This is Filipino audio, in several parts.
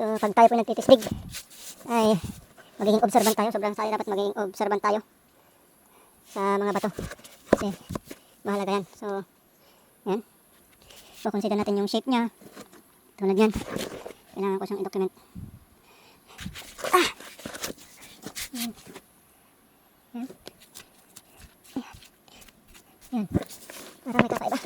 So pag tayo po nagtitisdig ay magiging observant tayo. Sobrang sali dapat magiging observant tayo sa mga bato. Kasi mahalaga yan. So yan. So consider natin yung shape niya. Tulad yan. Kailangan ko siyang i-document. Ah! Yan. Yan. Yan. Parang may kakaiba.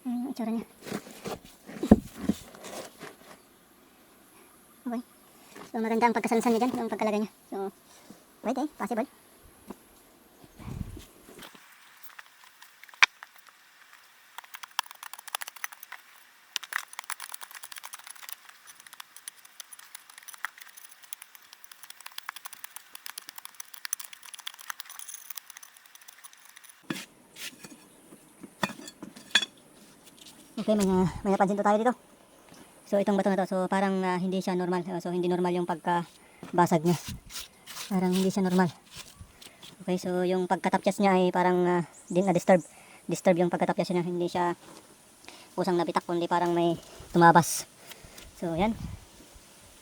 Yung itsura niya. Okay. So maganda ang pagkasansan niya dyan, yung pagkalagay niya. So pwede, possible. Okay, may napansin po tayo dito. So itong bato na to, so parang hindi siya normal. So hindi normal yung pagkabasag niya. Parang hindi siya normal. Okay, so yung pagkatapyas niya ay parang din na-disturb. Disturb yung pagkatapyas niya, hindi siya kusang nabitak, kundi parang may tumabas. So yan,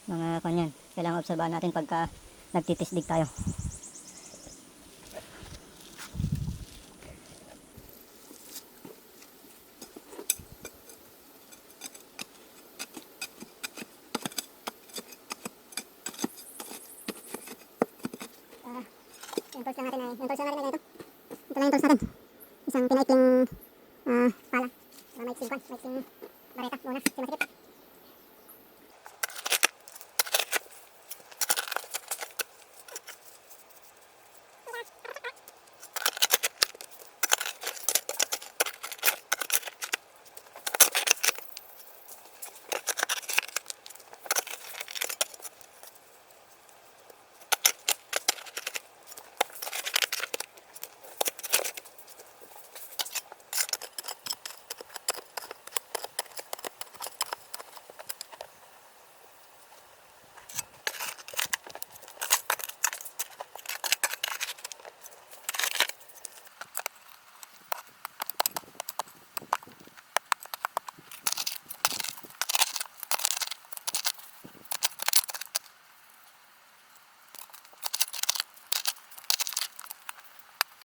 mga kanyan. Kailangan obserbahan natin pagka nagtitisdig tayo. Yung tools lang natin ay, yung tools lang natin ay ito. Ito lang yung tools natin. Isang pinaikling pala. Maiksing kwan, maiksing bareta muna, si masikip.